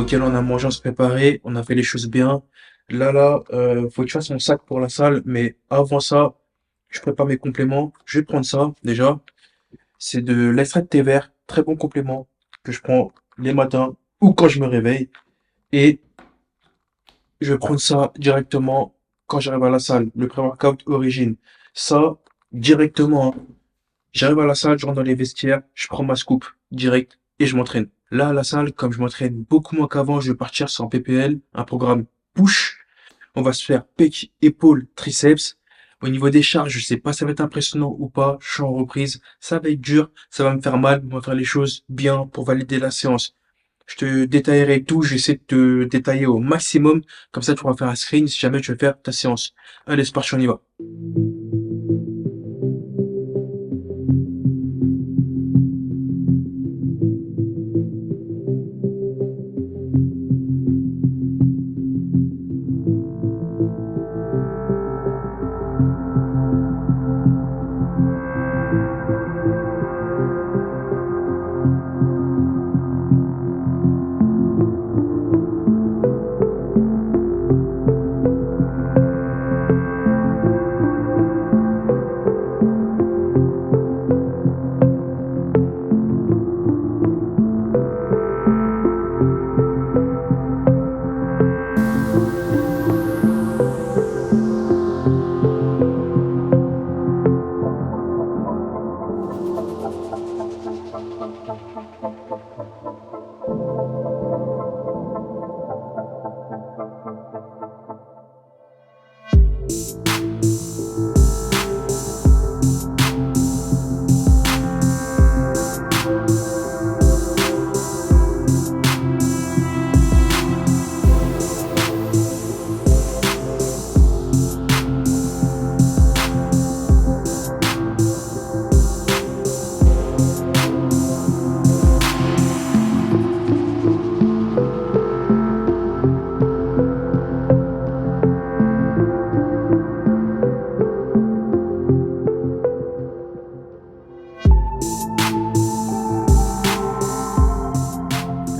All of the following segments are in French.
Ok, là, on a mangé, on se préparait, on a fait les choses bien. Faut que je fasse mon sac pour la salle, mais avant ça, je prépare mes compléments. Je vais prendre ça, déjà. C'est de l'extrait de thé vert, très bon complément, que je prends les matins ou quand je me réveille. Et je vais prendre ça directement quand j'arrive à la salle, le pré-workout Origine. Ça, directement, hein. J'arrive à la salle, je rentre dans les vestiaires, je prends ma scoop direct et je m'entraîne. Là, à la salle, comme je m'entraîne beaucoup moins qu'avant, je vais partir sur un PPL, un programme push. On va se faire pec, épaule, triceps. Au niveau des charges, je sais pas si ça va être impressionnant ou pas. Je suis en reprise. Ça va être dur, ça va me faire mal. On va faire les choses bien pour valider la séance. Je te détaillerai tout. J'essaie de te détailler au maximum. Comme ça, tu pourras faire un screen si jamais tu veux faire ta séance. Allez, c'est parti, on y va.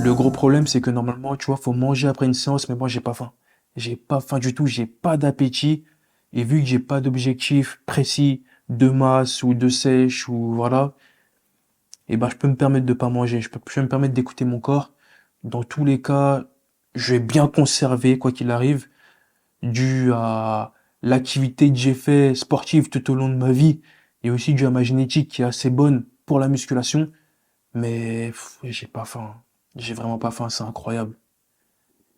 Le gros problème, c'est que normalement, tu vois, faut manger après une séance, mais moi, j'ai pas faim. J'ai pas faim du tout, j'ai pas d'appétit. Et vu que j'ai pas d'objectif précis de masse ou de sèche ou voilà, et ben, je peux me permettre de pas manger. Je peux me permettre d'écouter mon corps. Dans tous les cas, je vais bien conserver, quoi qu'il arrive, dû à l'activité que j'ai fait sportive tout au long de ma vie et aussi dû à ma génétique qui est assez bonne pour la musculation. Mais j'ai pas faim. J'ai vraiment pas faim, c'est incroyable.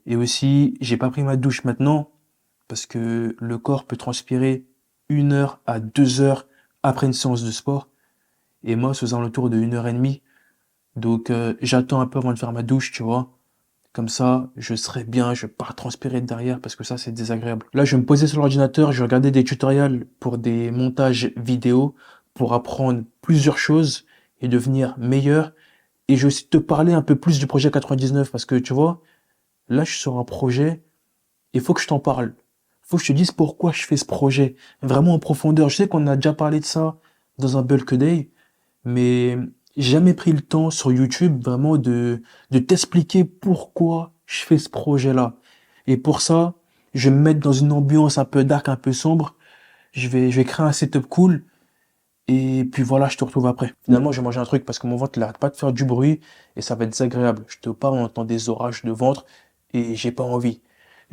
Et aussi, j'ai pas pris ma douche maintenant parce que le corps peut transpirer 1 heure à 2 heures après une séance de sport. Et moi, c'est aux alentours de 1 heure et demie. Donc, j'attends un peu avant de faire ma douche, tu vois. Comme ça, je serai bien, je vais pas transpirer derrière parce que ça, c'est désagréable. Là, je vais me poser sur l'ordinateur, je vais regarder des tutoriels pour des montages vidéo pour apprendre plusieurs choses et devenir meilleur. Et je vais aussi te parler un peu plus du projet 99 parce que tu vois, là, je suis sur un projet, il faut que je t'en parle. Il faut que je te dise pourquoi je fais ce projet, vraiment en profondeur. Je sais qu'on a déjà parlé de ça dans un Bulk Day, mais j'ai jamais pris le temps sur YouTube vraiment de t'expliquer pourquoi je fais ce projet-là. Et pour ça, je vais me mettre dans une ambiance un peu dark, un peu sombre. Je vais créer un setup cool. Et puis voilà, je te retrouve après. Finalement, je vais manger un truc parce que mon ventre n'arrête pas de faire du bruit et ça va être désagréable. Je te parle, on entend des orages de ventre et j'ai pas envie.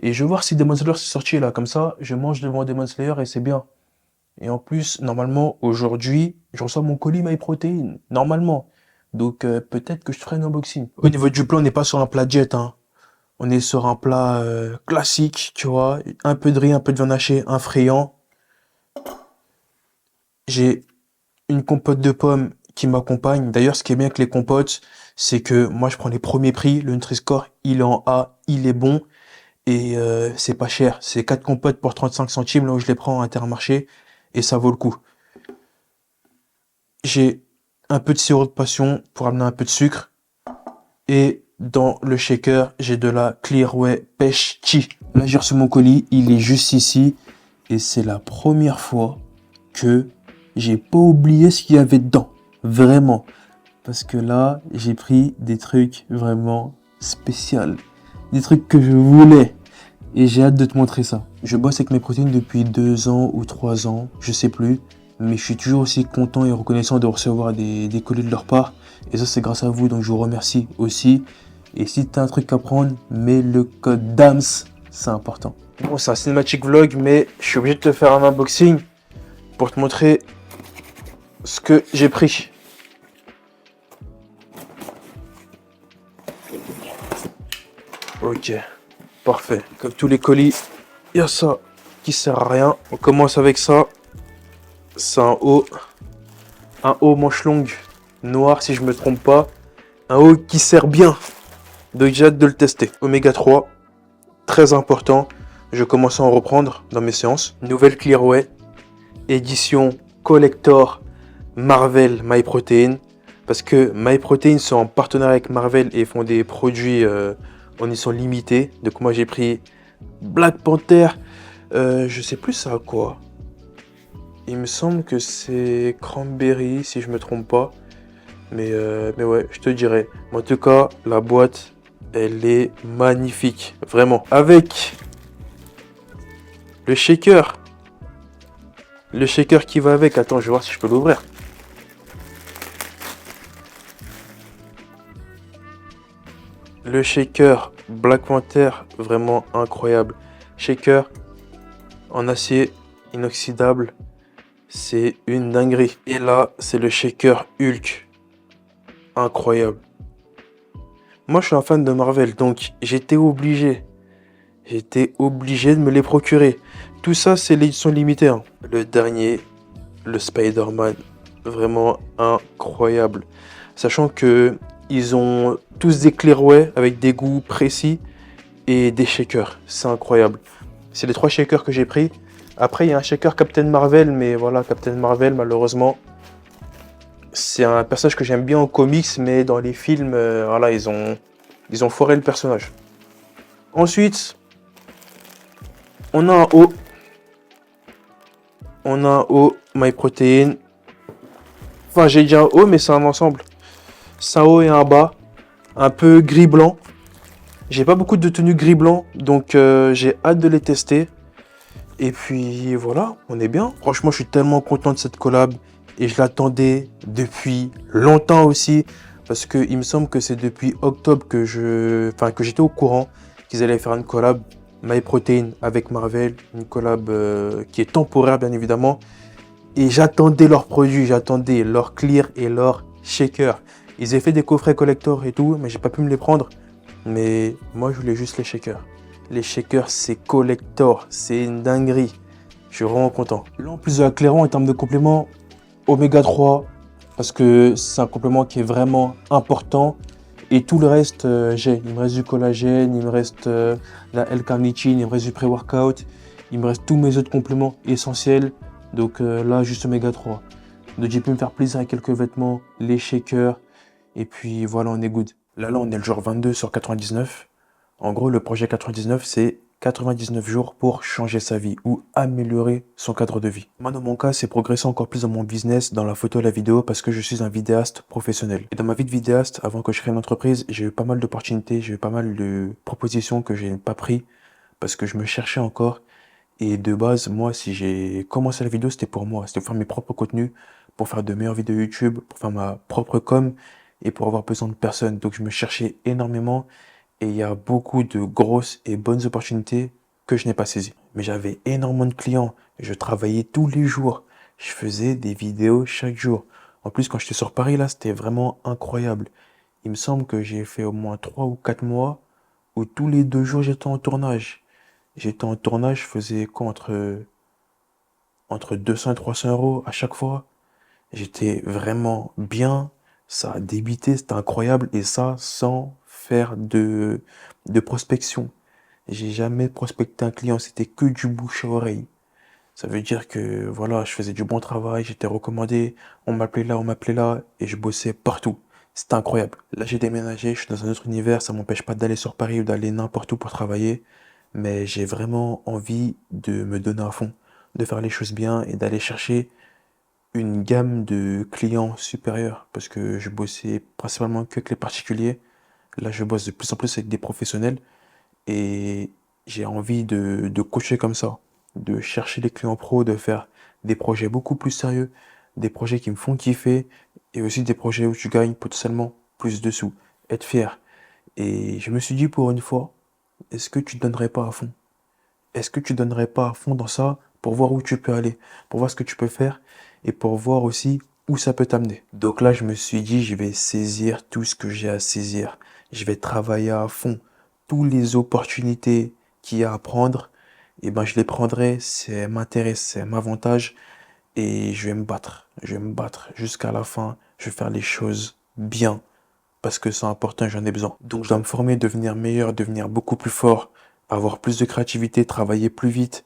Et je vais voir si Demon Slayer s'est sorti là. Comme ça, je mange devant Demon Slayer et c'est bien. Et en plus, normalement, aujourd'hui, je reçois mon colis MyProtein. Normalement. Donc peut-être que je ferai un unboxing. Au niveau du plat, on n'est pas sur un plat jet, hein. On est sur un plat classique, tu vois. Un peu de riz, un peu de viande hachée, un friand. J'ai une compote de pommes qui m'accompagne. D'ailleurs, ce qui est bien avec les compotes, c'est que moi, je prends les premiers prix. Le Nutri-Score, il est en A, il est bon. Et c'est pas cher. C'est 4 compotes pour 35 centimes, là où je les prends à Intermarché. Et ça vaut le coup. J'ai un peu de sirop de passion pour amener un peu de sucre. Et dans le shaker, j'ai de la Clearway Pêche Tea. Là, j'ai reçu mon colis. Il est juste ici. Et c'est la première fois que j'ai pas oublié ce qu'il y avait dedans. Vraiment. Parce que là, j'ai pris des trucs vraiment spéciaux. des trucs que je voulais. Et j'ai hâte de te montrer ça. Je bosse avec MyProtein depuis 2 ans ou 3 ans, je sais plus. Mais je suis toujours aussi content et reconnaissant de recevoir des colis de leur part. Et ça, c'est grâce à vous, donc je vous remercie aussi. Et si tu as un truc à prendre, mets le code DAMS, c'est important. Bon, c'est un cinématique vlog, mais je suis obligé de te faire un unboxing pour te montrer ce que j'ai pris. Ok, parfait. Comme tous les colis, il y a ça qui sert à rien. On commence avec ça. C'est un haut manche longue noir si je me trompe pas. Un haut qui sert bien. Donc j'ai hâte de le tester. Oméga 3, très important. Je commence à en reprendre dans mes séances. Nouvelle Clearway, édition collector Marvel MyProtein. Parce que MyProtein sont en partenariat avec Marvel et font des produits en édition limitée. Donc moi j'ai pris Black Panther. Je sais plus ça à quoi. Il me semble que c'est Cranberry si je me trompe pas. Mais ouais, je te dirai. Mais en tout cas, la boîte, elle est magnifique. Vraiment. Avec le shaker. Le shaker qui va avec. Attends, je vais voir si je peux l'ouvrir. Le shaker Black Panther, vraiment incroyable. Shaker en acier inoxydable. C'est une dinguerie. Et là, c'est le shaker Hulk. Incroyable. Moi, je suis un fan de Marvel, donc j'étais obligé. J'étais obligé de me les procurer. Tout ça, c'est l'édition limitée, hein. Le dernier, le Spider-Man, vraiment incroyable. Sachant que ils ont tous des Clearway avec des goûts précis et des shakers. C'est incroyable. C'est les 3 shakers que j'ai pris. Après, il y a un shaker Captain Marvel, mais voilà, Captain Marvel, malheureusement, c'est un personnage que j'aime bien en comics, mais dans les films, voilà, ils ont foiré le personnage. Ensuite, on a un haut. On a un haut MyProtein. Enfin, j'ai dit un haut, mais c'est un ensemble. C'est un haut et un bas. Un peu gris-blanc. J'ai pas beaucoup de tenues gris-blanc, donc j'ai hâte de les tester. Et puis voilà, on est bien. Franchement, je suis tellement content de cette collab. Et je l'attendais depuis longtemps aussi. Parce que il me semble que c'est depuis octobre que j'étais au courant qu'ils allaient faire une collab MyProtein avec Marvel. Une collab qui est temporaire, bien évidemment. Et j'attendais leurs produits, j'attendais leur clear et leur shaker. Ils avaient fait des coffrets collector et tout, mais j'ai pas pu me les prendre. Mais moi, je voulais juste les shakers. Les shakers, c'est collector, c'est une dinguerie. Je suis vraiment content. Là, en plus de la clairon, en termes de compléments, Oméga 3, parce que c'est un complément qui est vraiment important. Et tout le reste, j'ai. Il me reste du collagène, il me reste la L-carnitine, il me reste du pré-workout, il me reste tous mes autres compléments essentiels. Donc là, juste Oméga 3. Donc j'ai pu me faire plaisir avec quelques vêtements, les shakers, et puis voilà, on est good. Là, on est le jour 22 sur 99. En gros, le projet 99, c'est 99 jours pour changer sa vie ou améliorer son cadre de vie. Moi, dans mon cas, c'est progresser encore plus dans mon business, dans la photo et la vidéo, parce que je suis un vidéaste professionnel. Et dans ma vie de vidéaste, avant que je crée une entreprise, j'ai eu pas mal d'opportunités, j'ai eu pas mal de propositions que je n'ai pas pris parce que je me cherchais encore. Et de base, moi, si j'ai commencé la vidéo, c'était pour moi. C'était pour faire mes propres contenus, pour faire de meilleures vidéos YouTube, pour faire ma propre com et pour avoir besoin de personnes. Donc, je me cherchais énormément et il y a beaucoup de grosses et bonnes opportunités que je n'ai pas saisies. Mais j'avais énormément de clients. Je travaillais tous les jours. Je faisais des vidéos chaque jour. En plus, quand j'étais sur Paris, là, c'était vraiment incroyable. Il me semble que j'ai fait au moins 3 ou 4 mois où tous les 2 jours, j'étais en tournage. J'étais en tournage, je faisais quoi entre 200 et 300 euros à chaque fois. J'étais vraiment bien, ça a débité, c'était incroyable, et ça sans faire de prospection. J'ai jamais prospecté un client, c'était que du bouche à oreille. Ça veut dire que voilà, je faisais du bon travail, j'étais recommandé, on m'appelait là, et je bossais partout. C'était incroyable. Là, j'ai déménagé, je suis dans un autre univers, ça m'empêche pas d'aller sur Paris ou d'aller n'importe où pour travailler, mais j'ai vraiment envie de me donner à fond, de faire les choses bien et d'aller chercher une gamme de clients supérieure parce que je bossais principalement que avec les particuliers. Là, je bosse de plus en plus avec des professionnels Et j'ai envie de coacher comme ça, de chercher les clients pros, de faire des projets beaucoup plus sérieux, des projets qui me font kiffer et aussi des projets où tu gagnes potentiellement plus de sous, être fier. Et je me suis dit pour une fois, est-ce que tu te donnerais pas à fond? Est-ce que tu donnerais pas à fond dans ça pour voir où tu peux aller, pour voir ce que tu peux faire et pour voir aussi où ça peut t'amener? Donc là, je me suis dit, je vais saisir tout ce que j'ai à saisir. Je vais travailler à fond. Toutes les opportunités qu'il y a à prendre, eh ben, je les prendrai. C'est m'intéresse, c'est m'avantage et je vais me battre. Je vais me battre jusqu'à la fin. Je vais faire les choses bien parce que c'est important, j'en ai besoin. Donc je dois me former, devenir meilleur, devenir beaucoup plus fort, avoir plus de créativité, travailler plus vite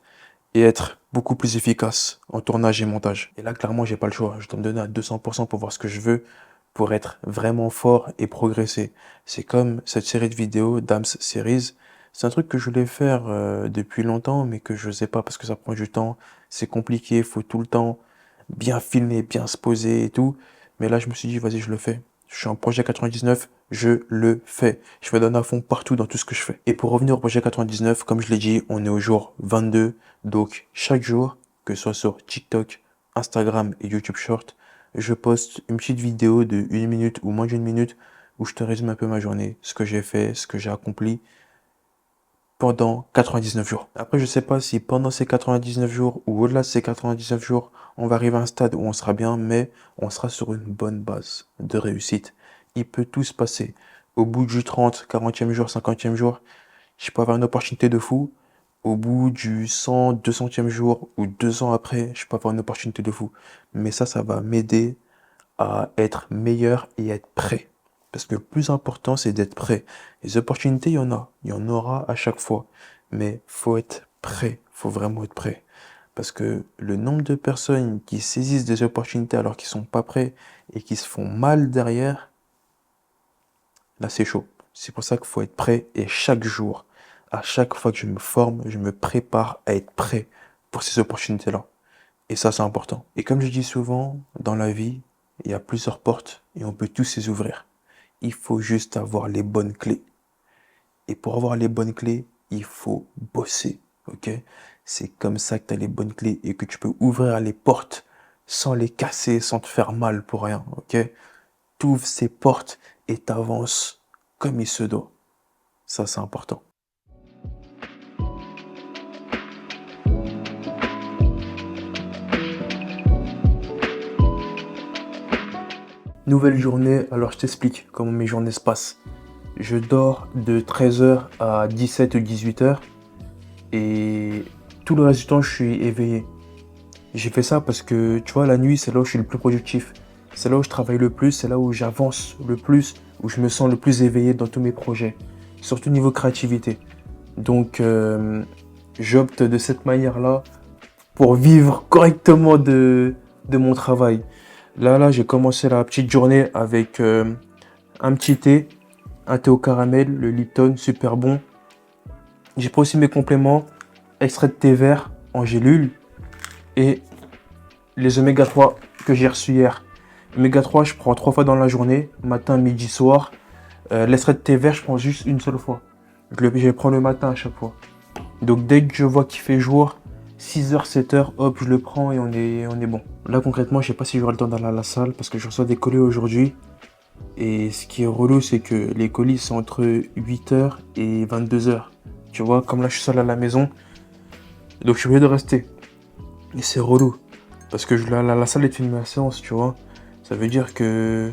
et être beaucoup plus efficace en tournage et montage. Et là, clairement, j'ai pas le choix. Je dois me donner à 200% pour voir ce que je veux, pour être vraiment fort et progresser. C'est comme cette série de vidéos, Dams Series. C'est un truc que je voulais faire depuis longtemps, mais que je sais pas parce que ça prend du temps. C'est compliqué, il faut tout le temps bien filmer, bien se poser et tout. Mais là, je me suis dit, vas-y, je le fais. Je suis en projet 99, je le fais. Je me donne à fond partout dans tout ce que je fais. Et pour revenir au projet 99, comme je l'ai dit, on est au jour 22. Donc, chaque jour, que ce soit sur TikTok, Instagram et YouTube Short, je poste une petite vidéo de 1 minute ou moins d'1 minute où je te résume un peu ma journée, ce que j'ai fait, ce que j'ai accompli pendant 99 jours. Après, je sais pas si pendant ces 99 jours ou au-delà de ces 99 jours, on va arriver à un stade où on sera bien, mais on sera sur une bonne base de réussite. Il peut tout se passer. Au bout du 30, 40e jour, 50e jour, je peux avoir une opportunité de fou. Au bout du 100, 200e jour ou 2 ans après, je peux avoir une opportunité de fou. Mais ça va m'aider à être meilleur et être prêt. Parce que le plus important, c'est d'être prêt. Les opportunités, il y en a. Il y en aura à chaque fois. Mais faut être prêt. Faut vraiment être prêt. Parce que le nombre de personnes qui saisissent des opportunités alors qu'ils sont pas prêts et qui se font mal derrière, là, c'est chaud. C'est pour ça qu'il faut être prêt et chaque jour, à chaque fois que je me forme, je me prépare à être prêt pour ces opportunités-là. Et ça, c'est important. Et comme je dis souvent, dans la vie, il y a plusieurs portes et on peut tous les ouvrir. Il faut juste avoir les bonnes clés. Et pour avoir les bonnes clés, il faut bosser. Ok? C'est comme ça que tu as les bonnes clés et que tu peux ouvrir les portes sans les casser, sans te faire mal pour rien. Ok? Tu ouvres ces portes et t'avances comme il se doit. Ça, c'est important. Nouvelle journée, alors je t'explique comment mes journées se passent. Je dors de 13h à 17 ou 18h et tout le reste du temps, je suis éveillé. J'ai fait ça parce que, tu vois, la nuit, c'est là où je suis le plus productif. C'est là où je travaille le plus, c'est là où j'avance le plus, où je me sens le plus éveillé dans tous mes projets, surtout niveau créativité. Donc, j'opte de cette manière-là pour vivre correctement de mon travail. Là, j'ai commencé la petite journée avec un petit thé, un thé au caramel, le Lipton, super bon. J'ai pris aussi mes compléments, extrait de thé vert en gélule et les oméga 3 que j'ai reçus hier. Oméga 3, je prends 3 fois dans la journée, matin, midi, soir. L'extrait de thé vert, je prends juste une seule fois. Je le prends le matin à chaque fois. Donc dès que je vois qu'il fait jour, 6h, 7h, hop, je le prends et on est bon. Là concrètement, je sais pas si j'aurai le temps d'aller à la salle parce que je reçois des colis aujourd'hui. Et ce qui est relou, c'est que les colis sont entre 8h et 22h. Tu vois, comme là je suis seul à la maison, donc je suis obligé de rester. Et c'est relou. Parce que la salle est filmée à séance, tu vois. Ça veut dire que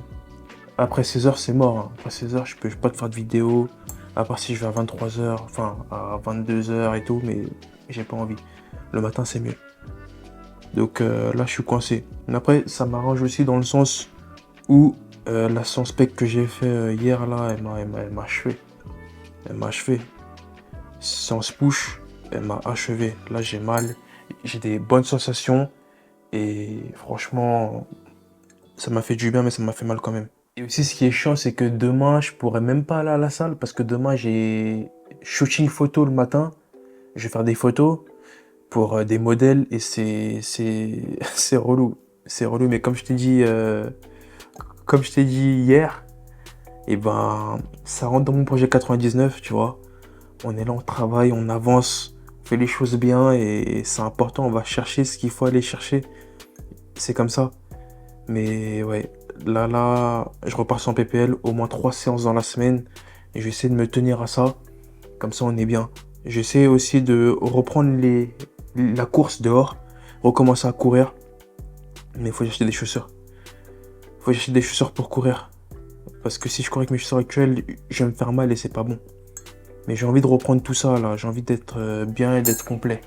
après 16h, c'est mort. Hein. Après 16h, je peux pas te faire de vidéo. À part si je vais à 23h, enfin à 22h et tout, mais j'ai pas envie. Le matin, c'est mieux. Donc là, je suis coincé. Mais après, ça m'arrange aussi dans le sens où la séance spec que j'ai fait hier, là, elle m'a achevé. Elle m'a achevé. Séance push, elle m'a achevé. Là, j'ai mal. J'ai des bonnes sensations. Et franchement, ça m'a fait du bien, mais ça m'a fait mal quand même. Et aussi, ce qui est chiant, c'est que demain, je pourrais même pas aller à la salle parce que demain, j'ai shooting photo le matin. Je vais faire des photos pour des modèles et c'est relou. C'est relou, mais comme je t'ai dit hier, et ben, ça rentre dans mon projet 99, tu vois. On est là, on travaille, on avance, on fait les choses bien et c'est important, on va chercher ce qu'il faut aller chercher. C'est comme ça. Mais ouais, là, je repars sans PPL, au moins 3 séances dans la semaine. Et je vais essayer de me tenir à ça. Comme ça, on est bien. J'essaie aussi de reprendre la course dehors, recommencer à courir. Mais il faut que j'achète des chaussures. Faut que j'achète des chaussures pour courir. Parce que si je cours avec mes chaussures actuelles, je vais me faire mal et c'est pas bon. Mais j'ai envie de reprendre tout ça là. J'ai envie d'être bien et d'être complet.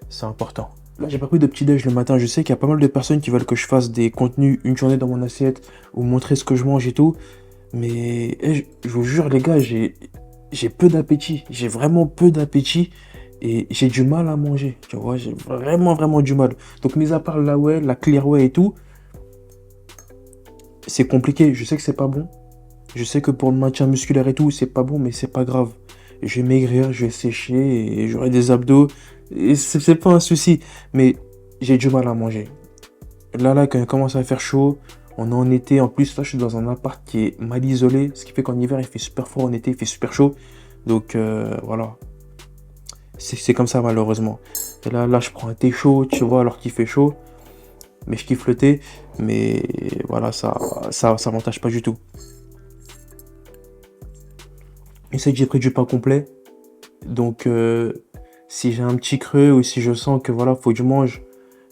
C'est important. Là, j'ai pas pris de petit déj le matin. Je sais qu'il y a pas mal de personnes qui veulent que je fasse des contenus une journée dans mon assiette ou montrer ce que je mange et tout. Mais je vous jure, les gars, j'ai peu d'appétit. J'ai vraiment peu d'appétit et j'ai du mal à manger. Tu vois, j'ai vraiment du mal. Donc, mis à part la whey, la clear whey et tout, c'est compliqué. Je sais que c'est pas bon. Je sais que pour le maintien musculaire et tout, c'est pas bon, mais c'est pas grave. Je vais maigrir, je vais sécher et j'aurai des abdos. Et c'est pas un souci. Mais j'ai du mal à manger. Là, quand il commence à faire chaud, on est en été. En plus, là, je suis dans un appart qui est mal isolé. Ce qui fait qu'en hiver, il fait super froid. En été, il fait super chaud. Donc, voilà. C'est comme ça, malheureusement. Et là, je prends un thé chaud, tu vois, alors qu'il fait chaud. Mais je kiffe le thé. Mais voilà, ça m'entache pas du tout. Et c'est que j'ai pris du pain complet. Donc, si j'ai un petit creux ou si je sens que voilà, faut que je mange,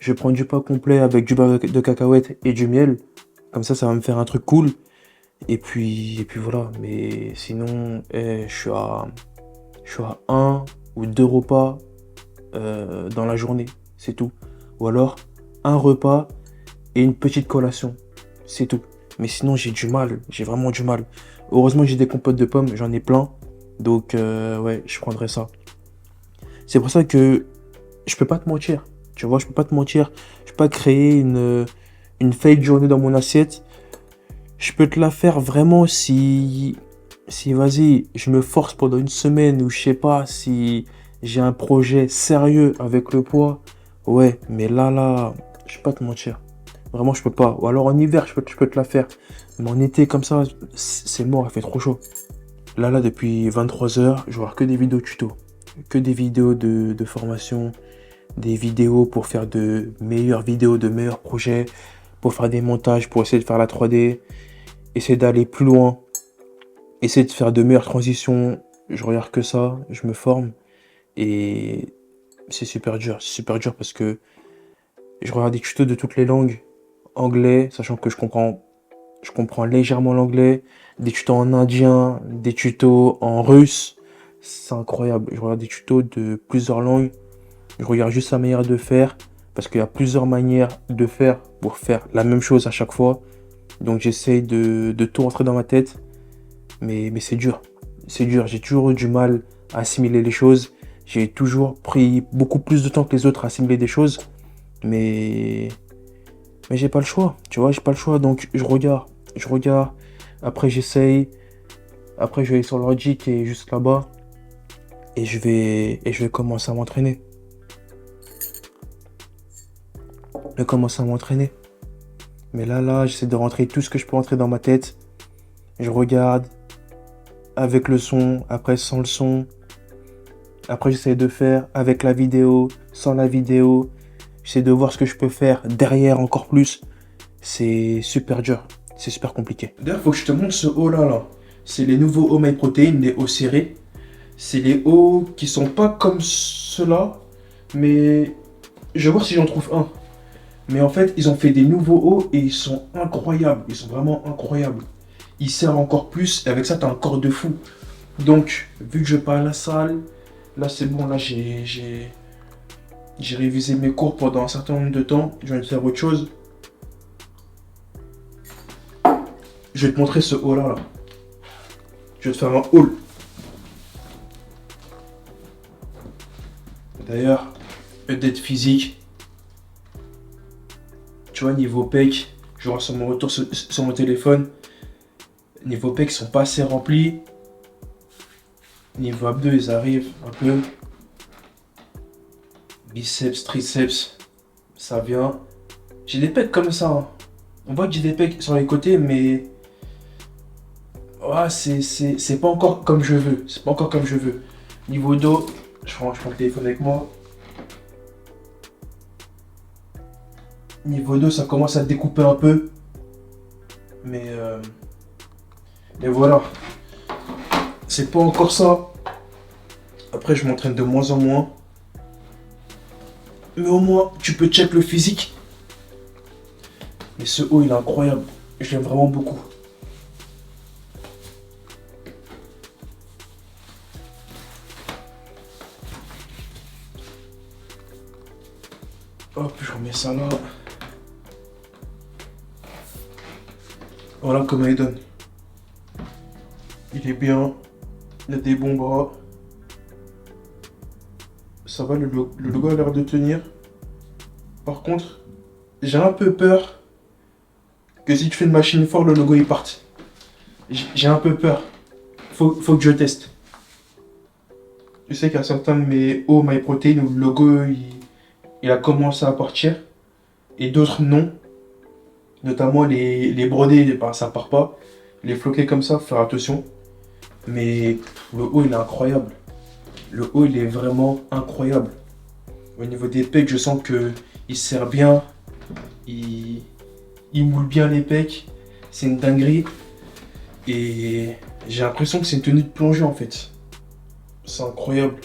je prends du pain complet avec du beurre de cacahuète et du miel. Comme ça va me faire un truc cool. Et puis voilà. Mais sinon, je suis à 1 ou 2 repas dans la journée. C'est tout. Ou alors, un repas et une petite collation. C'est tout. Mais sinon, j'ai du mal. J'ai vraiment du mal. Heureusement, j'ai des compotes de pommes. J'en ai plein. Donc, ouais, je prendrai ça. C'est pour ça que je peux pas te mentir. Tu vois, je peux pas te mentir. Je peux pas créer une fake journée dans mon assiette. Je peux te la faire vraiment si vas-y, je me force pendant une semaine ou je sais pas, si j'ai un projet sérieux avec le poids. Ouais, mais là, je peux pas te mentir. Vraiment, je peux pas. Ou alors en hiver, je peux te la faire. Mais en été, comme ça, c'est mort, il fait trop chaud. Là, depuis 23 heures, je vais voir que des vidéos tuto. Que des vidéos de formation, des vidéos pour faire de meilleures vidéos, de meilleurs projets, pour faire des montages, pour essayer de faire la 3D, essayer d'aller plus loin, essayer de faire de meilleures transitions. Je regarde que ça, je me forme et c'est super dur parce que je regarde des tutos de toutes les langues, anglais, sachant que je comprends légèrement l'anglais, des tutos en indien, des tutos en russe. C'est incroyable. Je regarde des tutos de plusieurs langues. Je regarde juste la manière de faire parce qu'il y a plusieurs manières de faire pour faire la même chose à chaque fois. Donc j'essaye de tout rentrer dans ma tête. Mais c'est dur. C'est dur. J'ai toujours eu du mal à assimiler les choses. J'ai toujours pris beaucoup plus de temps que les autres à assimiler des choses. Mais j'ai pas le choix. Tu vois, j'ai pas le choix. Donc je regarde. Après j'essaye. Après je vais aller sur l'ordi qui est juste là-bas. Et je vais commencer à m'entraîner. Mais là, j'essaie de rentrer tout ce que je peux rentrer dans ma tête. Je regarde avec le son, après sans le son. Après, j'essaie de faire avec la vidéo, sans la vidéo. J'essaie de voir ce que je peux faire derrière encore plus. C'est super dur. C'est super compliqué. D'ailleurs, faut que je te montre ce haut là. C'est les nouveaux hauts My Protein, les hauts serrés. C'est les hauts qui sont pas comme ceux-là. Mais je vais voir si j'en trouve un. Mais en fait, ils ont fait des nouveaux hauts et ils sont incroyables. Ils sont vraiment incroyables. Ils servent encore plus et avec ça, t'as un corps de fou. Donc, vu que je pars à la salle, là c'est bon, là j'ai révisé mes cours pendant un certain nombre de temps. Je vais faire autre chose. Je vais te montrer ce haut là. Je vais te faire un haul. D'ailleurs, update physique. Tu vois, niveau pec, je vois sur mon retour sur mon téléphone. Niveau pec, ils sont pas assez remplis. Niveau abdos, ils arrivent un peu. Biceps, triceps, ça vient. J'ai des pecs comme ça. Hein. On voit que j'ai des pecs sur les côtés, mais ouais, c'est pas encore comme je veux. C'est pas encore comme je veux. Niveau dos, je prends le téléphone avec moi. Niveau 2, ça commence à découper un peu. Mais voilà. C'est pas encore ça. Après, je m'entraîne de moins en moins. Mais au moins, tu peux check le physique. Mais ce haut, il est incroyable. Je l'aime vraiment beaucoup. Hop, je remets ça là. Voilà comment il donne. Il est bien. Il a des bons bras. Ça va, le logo a l'air de tenir. Par contre, j'ai un peu peur que si tu fais une machine fort, le logo il parte. J'ai un peu peur. Faut que je teste. Je sais qu'il y a certains de mes hauts MyProtein où le logo il a commencé à partir. Et d'autres non. Notamment les brodés, bah, ça part pas. Les floqués comme ça, faut faire attention. Mais le haut il est incroyable. Le haut il est vraiment incroyable. Au niveau des pecs, je sens que il se serre bien. Il moule bien les pecs. C'est une dinguerie. Et j'ai l'impression que c'est une tenue de plongée en fait. C'est incroyable.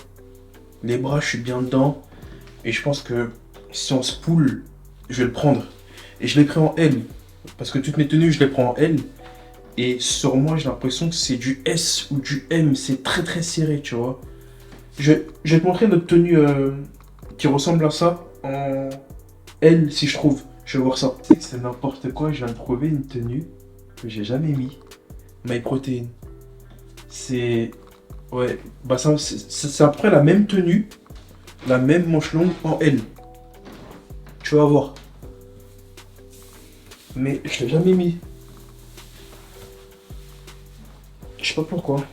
Les bras, je suis bien dedans. Et je pense que si on se poule, je vais le prendre. Et je l'ai pris en L. Parce que toutes mes tenues, je les prends en L. Et sur moi, j'ai l'impression que c'est du S ou du M. C'est très très serré, tu vois. Je vais te montrer notre tenue qui ressemble à ça en L si je trouve. Je vais voir ça. C'est n'importe quoi. Je viens de trouver une tenue que j'ai jamais mis. MyProtein. C'est... Ouais. Bah ça, c'est à peu près la même tenue. La même manche longue en L. Tu vas voir. Mais je l'ai jamais mis. Je sais pas pourquoi.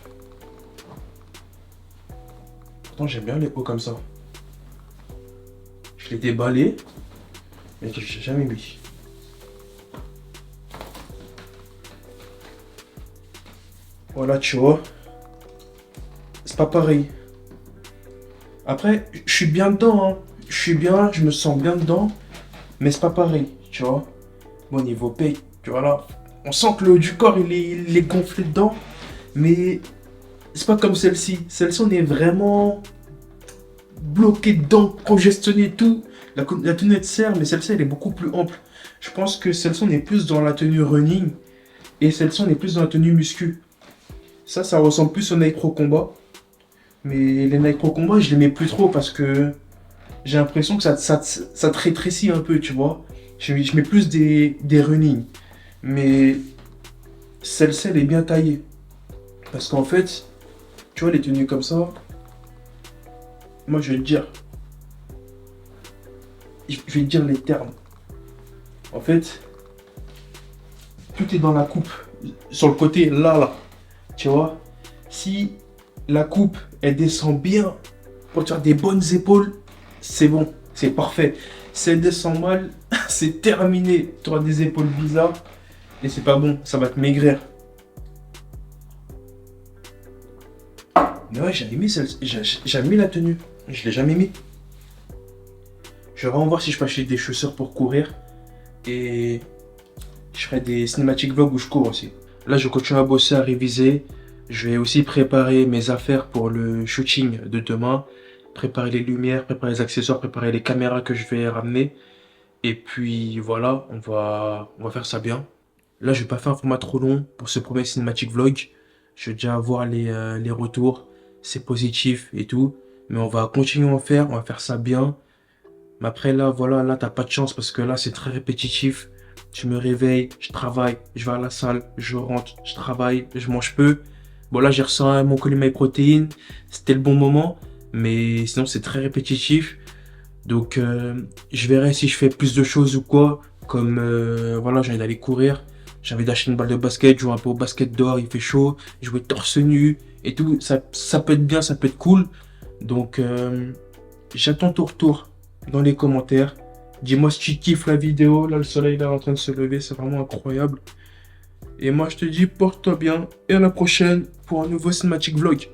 Pourtant j'aime bien les hauts comme ça. Je l'ai déballé. Mais je l'ai jamais mis. Voilà, tu vois. C'est pas pareil. Après, je suis bien dedans, hein. Je suis bien, je me sens bien dedans. Mais c'est pas pareil, tu vois. Bon, niveau pec, tu vois là. On sent que le haut du corps, il est gonflé dedans. Mais c'est pas comme celle-ci. Celle-ci, on est vraiment bloqué dedans, congestionné et tout. La tenue, elle serre, mais celle-ci, elle est beaucoup plus ample. Je pense que celle-ci, on est plus dans la tenue running. Et celle-ci, on est plus dans la tenue muscu. Ça ressemble plus au Nike Pro Combat. Mais les Nike Pro Combat, je les mets plus trop parce que j'ai l'impression que ça te rétrécit un peu, tu vois. Je mets plus des running. Mais celle-ci, elle est bien taillée. Parce qu'en fait, tu vois, les tenues comme ça, moi, je vais te dire. Je vais te dire les termes. En fait, tout est dans la coupe. Sur le côté, là. Tu vois, si la coupe, elle descend bien pour te faire des bonnes épaules, c'est bon, c'est parfait. Si elle descend mal, c'est terminé. Tu auras des épaules bizarres et c'est pas bon, ça va te maigrir. Mais ouais, j'avais mis la tenue. Je l'ai jamais mis. Je vais vraiment voir si je peux acheter des chaussures pour courir. Et je ferai des cinématiques vlogs où je cours aussi. Là, je continue à bosser, à réviser. Je vais aussi préparer mes affaires pour le shooting de demain. Préparer les lumières, préparer les accessoires, préparer les caméras que je vais ramener. Et puis voilà, on va faire ça bien. Là, je vais pas faire un format trop long pour ce premier cinématique vlog. Je vais déjà avoir les retours. C'est positif et tout. Mais on va continuer à en faire, on va faire ça bien. Mais après là, voilà, là, t'as pas de chance parce que là, c'est très répétitif. Je me réveille, je travaille, je vais à la salle, je rentre, je travaille, je mange peu. Bon là, j'ai reçu mon colis MyProtein. C'était le bon moment. Mais sinon, c'est très répétitif. Donc, je verrai si je fais plus de choses ou quoi. Comme, voilà, j'ai envie d'aller courir. J'ai envie d'acheter une balle de basket, jouer un peu au basket dehors, il fait chaud. Jouer torse nu et tout. Ça peut être bien, ça peut être cool. Donc, j'attends ton retour dans les commentaires. Dis-moi si tu kiffes la vidéo. Là, le soleil est en train de se lever. C'est vraiment incroyable. Et moi, je te dis, porte-toi bien. Et à la prochaine pour un nouveau cinématique vlog.